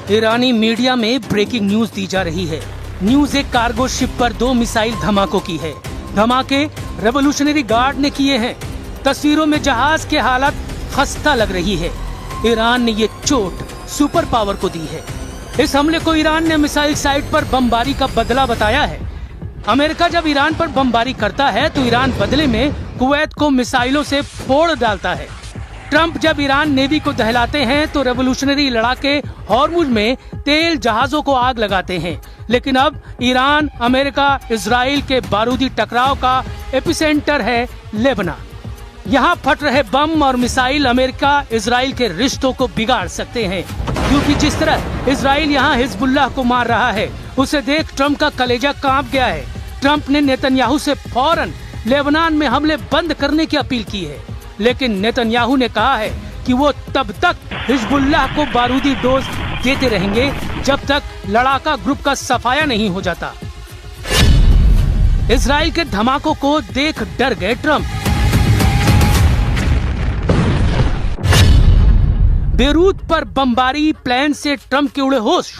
ईरानी media में breaking news दी जा रही है। न्यूज एक कार्गो शिप पर 2 मिसाइल धमाकों की है। धमाके रेवोल्यूशनरी गार्ड ने किए हैं। तस्वीरों में जहाज की हालत खस्ता लग रही है। ईरान ने ये चोट सुपर पावर को दी है। इस हमले को ईरान ने मिसाइल साइट पर बमबारी का बदला बताया है। अमेरिका जब ईरान पर बमबारी करता है तो ईरान बदले में कुवैत को मिसाइलों से फोड़ डालता है। ट्रंप जब ईरान नेवी को दहलाते हैं तो रेवोल्यूशनरी लड़ाके हॉर्मुज में तेल जहाजों को आग लगाते हैं। लेकिन अब ईरान, अमेरिका, इजराइल के बारूदी टकराव का एपिसेंटर है लेबनान। यहाँ फट रहे बम और मिसाइल अमेरिका इजराइल के रिश्तों को बिगाड़ सकते हैं, क्योंकि जिस तरह इजराइल यहाँ हिजबुल्लाह को मार रहा है उसे देख ट्रंप का कलेजा कांप गया है। ट्रंप ने नेतन्याहू से फौरन लेबनान में हमले बंद करने की अपील की है, लेकिन नेतन्याहू ने कहा है कि वो तब तक हिजबुल्लाह को बारूदी डोज देते रहेंगे जब तक लड़ाका ग्रुप का सफाया नहीं हो जाता। इजराइल के धमाकों को देख डर गए ट्रंप। बेरूत पर बमबारी, प्लेन से ट्रंप के उड़े होश।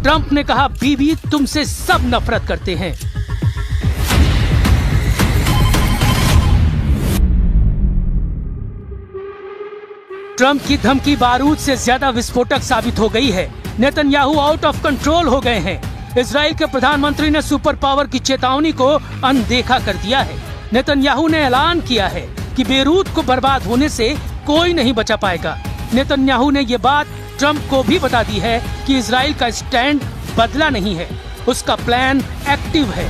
ट्रंप ने कहा, बीबी तुमसे सब नफरत करते हैं। ट्रंप की धमकी बारूद से ज्यादा विस्फोटक साबित हो गई है। नेतन्याहू आउट ऑफ कंट्रोल हो गए हैं। इजराइल के प्रधानमंत्री ने सुपर पावर की चेतावनी को अनदेखा कर दिया है। नेतन्याहू ने ऐलान किया है कि बेरूत को बर्बाद होने से कोई नहीं बचा पाएगा। नेतन्याहू ने ये बात ट्रंप को भी बता दी है कि इजराइल का स्टैंड बदला नहीं है, उसका प्लान एक्टिव है।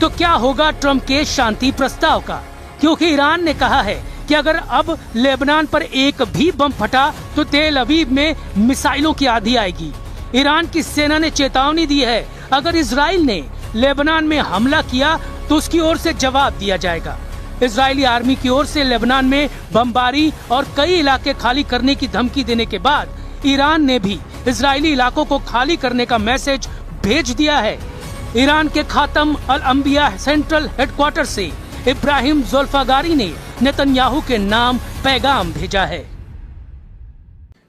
तो क्या होगा ट्रंप के शांति प्रस्ताव का? क्योंकि ईरान ने कहा है कि अगर अब लेबनान पर एक भी बम फटा तो तेल अवीव में मिसाइलों की आंधी आएगी। ईरान की सेना ने चेतावनी दी है, अगर इजराइल ने लेबनान में हमला किया तो उसकी ओर से जवाब दिया जाएगा। इजरायली आर्मी की ओर से लेबनान में बमबारी और कई इलाके खाली करने की धमकी देने के बाद ईरान ने भी इजरायली इलाकों को खाली करने का मैसेज भेज दिया है। ईरान के खातम अल अंबिया सेंट्रल हेडक्वार्टर से इब्राहिम ज़ुल्फ़ागारी ने नेतन्याहू के नाम पैगाम भेजा है।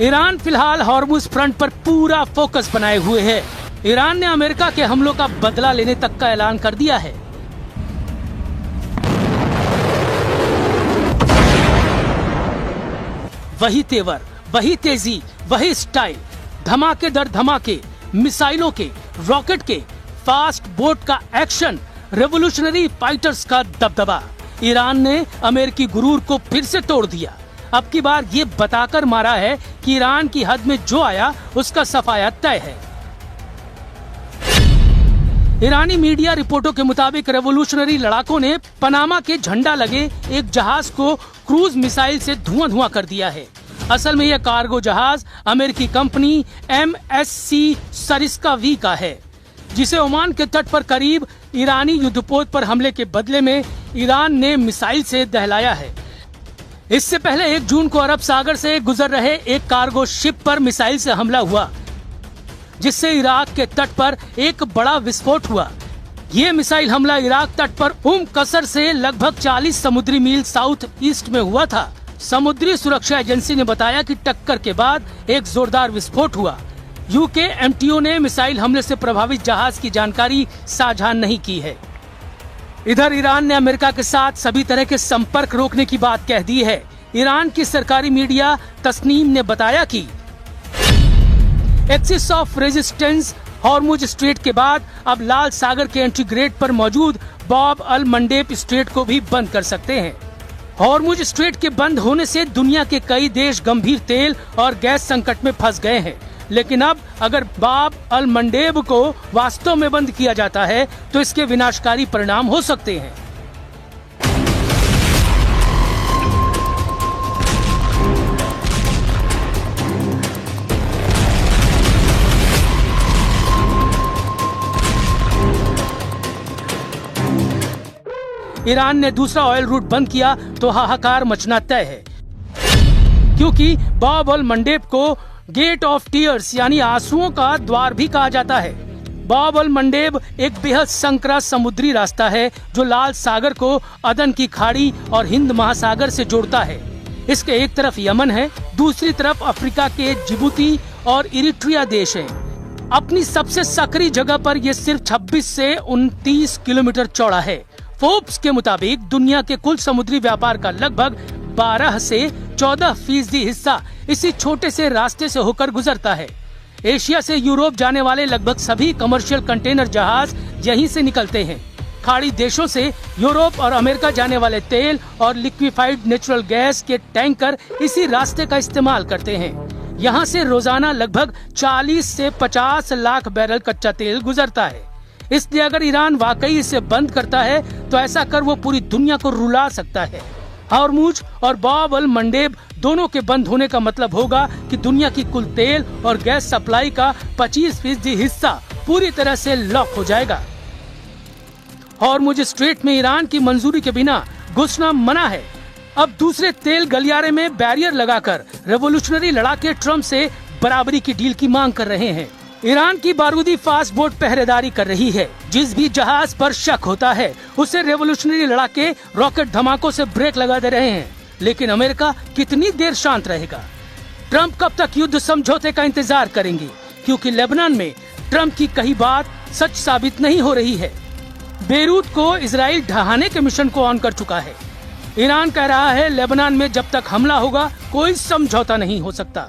ईरान फिलहाल हॉर्मुज फ्रंट पर पूरा फोकस बनाए हुए है। ईरान ने अमेरिका के हमलों का बदला लेने तक का ऐलान कर दिया है। वही तेवर, वही तेजी, वही स्टाइल, धमाके दर धमाके, मिसाइलों के, रॉकेट के, फास्ट बोट का एक्शन, रेवोल्यूशनरी फाइटर्स का दबदबा। ईरान ने अमेरिकी गुरूर को फिर से तोड़ दिया। अब की बार ये बताकर मारा है कि ईरान की हद में जो आया उसका सफाया तय है। ईरानी मीडिया रिपोर्टों के मुताबिक रेवोल्यूशनरी लड़ाकों ने पनामा के झंडा लगे एक जहाज को क्रूज मिसाइल से धुआं कर दिया है। असल में यह कार्गो जहाज अमेरिकी कंपनी MSC सरिस्का V का है, जिसे ओमान के तट पर करीब ईरानी युद्धपोत पर हमले के बदले में ईरान ने मिसाइल से दहलाया है। इससे पहले 1 जून को अरब सागर से गुजर रहे एक कार्गो शिप पर मिसाइल से हमला हुआ, जिससे इराक के तट पर एक बड़ा विस्फोट हुआ। ये मिसाइल हमला इराक तट पर कसर से लगभग 40 समुद्री मील साउथ ईस्ट में हुआ था। समुद्री सुरक्षा एजेंसी ने बताया कि टक्कर के बाद एक जोरदार विस्फोट हुआ। यूके MTO ने मिसाइल हमले से प्रभावित जहाज की जानकारी साझा नहीं की है। इधर ईरान ने अमेरिका के साथ सभी तरह के संपर्क रोकने की बात कह दी है। ईरान की सरकारी मीडिया तस्नीम ने बताया कि axis of resistance Hormuz strait के बाद अब लाल सागर के एंट्री गेट पर मौजूद बाब अल मंडेब स्ट्रेट को भी बंद कर सकते हैं। हॉर्मुज स्ट्रेट के बंद होने से दुनिया के कई देश गंभीर तेल और गैस संकट में फंस गए हैं। लेकिन अब अगर बाब अल मंडेब को वास्तव में बंद किया जाता है तो इसके विनाशकारी परिणाम हो सकते हैं। ईरान ने दूसरा ऑयल रूट बंद किया तो हाहाकार मचना तय है, क्योंकि बाब अल मंडेब को गेट ऑफ टीयर्स यानी आंसुओं का द्वार भी कहा जाता है। बाब अल मंडेब एक बेहद संकरा समुद्री रास्ता है जो लाल सागर को अदन की खाड़ी और हिंद महासागर से जोड़ता है। इसके एक तरफ यमन है, दूसरी तरफ अफ्रीका के जिबूती और इरिट्रिया देश है। अपनी सबसे सकरी जगह पर यह सिर्फ 26 से 29 किलोमीटर चौड़ा है। फोर्ब्स के मुताबिक दुनिया के कुल समुद्री व्यापार का लगभग 12 से 14% हिस्सा इसी छोटे से रास्ते से होकर गुजरता है। एशिया से यूरोप जाने वाले लगभग सभी कमर्शियल कंटेनर जहाज यहीं से निकलते हैं। खाड़ी देशों से यूरोप और अमेरिका जाने वाले तेल और लिक्विफाइड नेचुरल गैस के टैंकर इसी रास्ते का इस्तेमाल करते हैं। यहाँ से रोजाना लगभग 40 से 50 लाख बैरल कच्चा तेल गुजरता है। इसलिए अगर ईरान वाकई इसे बंद करता है तो ऐसा कर वो पूरी दुनिया को रुला सकता है। हॉर्मुज और बाब अल मंडेब दोनों के बंद होने का मतलब होगा कि दुनिया की कुल तेल और गैस सप्लाई का 25% हिस्सा पूरी तरह से लॉक हो जाएगा। हॉर्मुज स्ट्रेट में ईरान की मंजूरी के बिना घुसना मना है। अब दूसरे तेल गलियारे में बैरियर लगाकर रेवोल्यूशनरी लड़ाके ट्रम्प से बराबरी की डील की मांग कर रहे हैं। ईरान की बारूदी फास्ट बोट पहरेदारी कर रही है। जिस भी जहाज पर शक होता है उसे रेवोल्यूशनरी लड़ाके रॉकेट धमाकों से ब्रेक लगा दे रहे हैं। लेकिन अमेरिका कितनी देर शांत रहेगा? ट्रम्प कब तक युद्ध समझौते का इंतजार करेंगे? क्योंकि लेबनान में ट्रम्प की कही बात सच साबित नहीं हो रही है। बेरूत को इजराइल ढहाने के मिशन को ऑन कर चुका है। ईरान कह रहा है लेबनान में जब तक हमला होगा कोई समझौता नहीं हो सकता।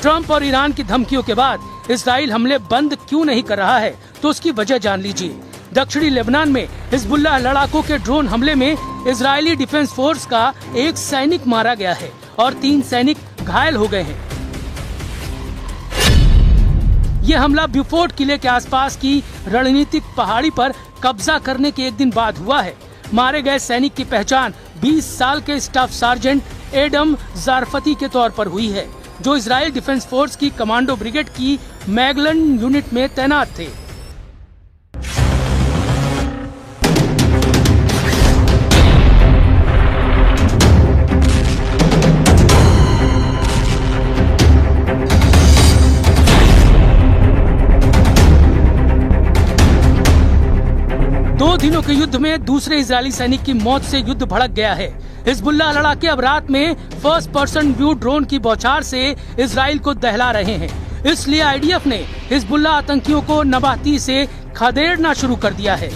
ट्रम्प और ईरान की धमकियों के बाद इजराइल हमले बंद क्यों नहीं कर रहा है तो उसकी वजह जान लीजिए। दक्षिणी लेबनान में हिजबुल्लाह लड़ाकों के ड्रोन हमले में इजरायली डिफेंस फोर्स का एक सैनिक मारा गया है और 3 सैनिक घायल हो गए हैं। ये हमला ब्यूफोर्ट किले के आसपास की रणनीतिक पहाड़ी पर कब्जा करने के एक दिन बाद हुआ है। मारे गए सैनिक की पहचान 20 साल के स्टाफ सार्जेंट एडम जारफती के तौर पर हुई है, जो इजराइल डिफेंस फोर्स की कमांडो ब्रिगेड की मैगलन यूनिट में तैनात थे। दो दिनों के युद्ध में दूसरे इजरायली सैनिक की मौत से युद्ध भड़क गया है। हिजबुल्लाह लड़ाके अब रात में फर्स्ट पर्सन व्यू ड्रोन की बौछार से इजराइल को दहला रहे हैं। इसलिए आईडीएफ ने हिजबुल्लाह आतंकियों को नबाती से खदेड़ना शुरू कर दिया है।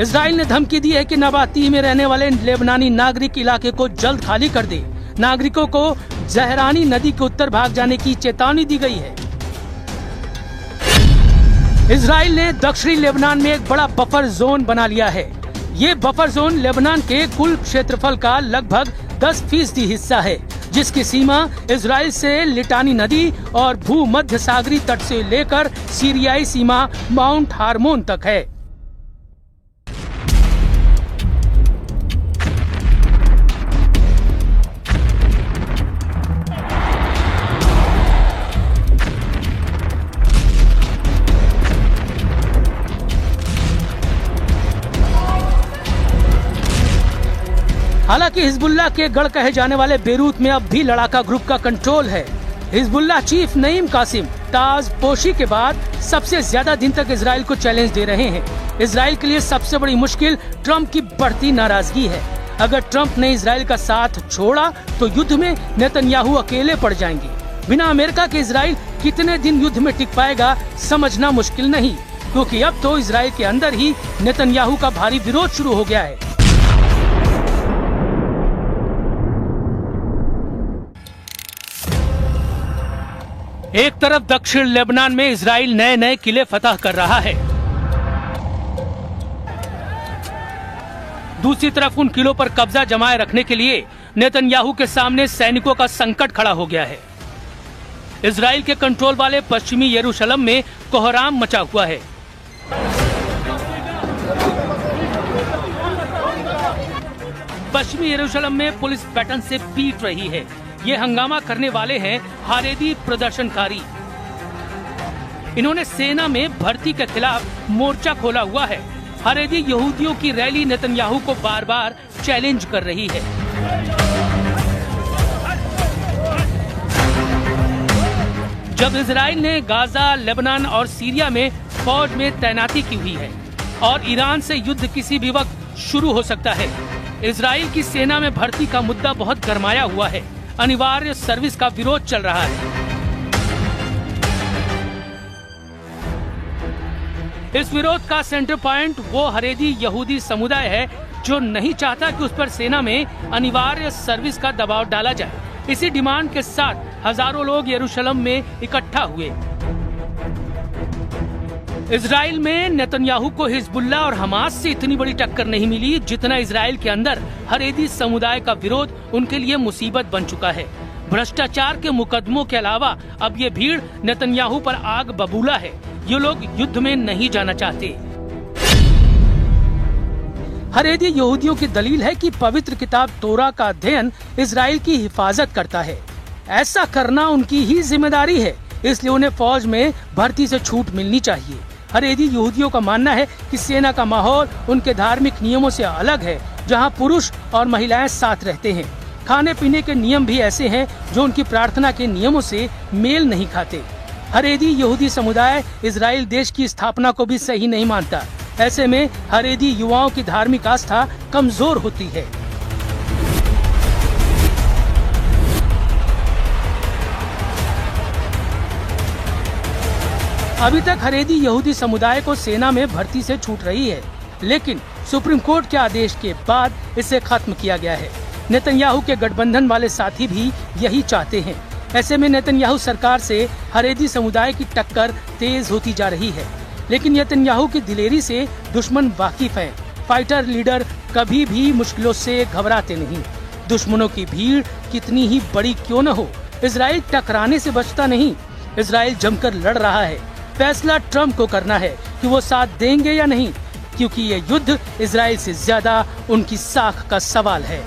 इजराइल ने धमकी दी है कि नबाती में रहने वाले लेबनानी नागरिक इलाके को जल्द खाली कर दे। नागरिकों को जहरानी नदी के उत्तर भाग जाने की चेतावनी दी गई है। इजराइल ने दक्षिणी लेबनान में एक बड़ा बफर जोन बना लिया है। ये बफर जोन लेबनान के कुल क्षेत्रफल का लगभग 10% हिस्सा है, जिसकी सीमा इजराइल से लिटानी नदी और भूमध्य सागरी तट से लेकर सीरियाई सीमा माउंट हार्मोन तक है। हालांकि हिजबुल्लाह के गढ़ कहे जाने वाले बेरूत में अब भी लड़ाका ग्रुप का कंट्रोल है। हिजबुल्लाह चीफ नईम कासिम ताज पोशी के बाद सबसे ज्यादा दिन तक इजराइल को चैलेंज दे रहे हैं। इजराइल के लिए सबसे बड़ी मुश्किल ट्रम्प की बढ़ती नाराजगी है। अगर ट्रम्प ने इजराइल का साथ छोड़ा तो युद्ध में नेतन्याहू अकेले पड़ जाएंगे। बिना अमेरिका के इजराइल कितने दिन युद्ध में टिक पाएगा समझना मुश्किल नहीं, क्योंकि अब तो इजराइल के अंदर ही नेतन्याहू का भारी विरोध शुरू हो गया है। एक तरफ दक्षिण लेबनान में इजराइल नए नए किले फतह कर रहा है। दूसरी तरफ उन किलों पर कब्जा जमाए रखने के लिए नेतन्याहू के सामने सैनिकों का संकट खड़ा हो गया है। इजराइल के कंट्रोल वाले पश्चिमी यरूशलेम में कोहराम मचा हुआ है। पश्चिमी यरूशलेम में पुलिस बैटन से पीट रही है। ये हंगामा करने वाले हैं हारेदी प्रदर्शनकारी। इन्होंने सेना में भर्ती के खिलाफ मोर्चा खोला हुआ है। हारेदी यहूदियों की रैली नेतन्याहू को बार बार चैलेंज कर रही है। जब इजराइल ने गाजा, लेबनान और सीरिया में फौज में तैनाती की हुई है और ईरान से युद्ध किसी भी वक्त शुरू हो सकता है। इजराइल की सेना में भर्ती का मुद्दा बहुत गरमाया हुआ है। अनिवार्य सर्विस का विरोध चल रहा है। इस विरोध का सेंटर पॉइंट वो हारेदी यहूदी समुदाय है जो नहीं चाहता कि उस पर सेना में अनिवार्य सर्विस का दबाव डाला जाए। इसी डिमांड के साथ हजारों लोग यरूशलेम में इकट्ठा हुए। इजराइल में नेतन्याहू को हिजबुल्लाह और हमास से इतनी बड़ी टक्कर नहीं मिली जितना इजराइल के अंदर हारेदी समुदाय का विरोध उनके लिए मुसीबत बन चुका है। भ्रष्टाचार के मुकदमों के अलावा अब ये भीड़ नेतन्याहू पर आग बबूला है। ये लोग युद्ध में नहीं जाना चाहते। हारेदी यहूदियों की दलील है कि पवित्र किताब तोरा का अध्ययन इजराइल की हिफाजत करता है। ऐसा करना उनकी ही जिम्मेदारी है, इसलिए उन्हें फौज में भर्ती से छूट मिलनी चाहिए। हारेदी यहूदियों का मानना है कि सेना का माहौल उनके धार्मिक नियमों से अलग है, जहां पुरुष और महिलाएं साथ रहते हैं। खाने पीने के नियम भी ऐसे हैं जो उनकी प्रार्थना के नियमों से मेल नहीं खाते। हारेदी यहूदी समुदाय इजराइल देश की स्थापना को भी सही नहीं मानता। ऐसे में हारेदी युवाओं की धार्मिक आस्था कमजोर होती है। अभी तक हारेदी यहूदी समुदाय को सेना में भर्ती से छूट रही है, लेकिन सुप्रीम कोर्ट के आदेश के बाद इसे खत्म किया गया है। नेतन्याहू के गठबंधन वाले साथी भी यही चाहते हैं। ऐसे में नेतन्याहू सरकार से हारेदी समुदाय की टक्कर तेज होती जा रही है, लेकिन नेतन्याहू की दिलेरी से दुश्मन वाकिफ हैं। फाइटर लीडर कभी भी मुश्किलों से घबराते नहीं। दुश्मनों की भीड़ कितनी ही बड़ी क्यों न हो, इजराइल टकराने से बचता नहीं। इजराइल जमकर लड़ रहा है। फैसला ट्रम्प को करना है कि वो साथ देंगे या नहीं, क्योंकि ये युद्ध इजराइल से ज्यादा उनकी साख का सवाल है।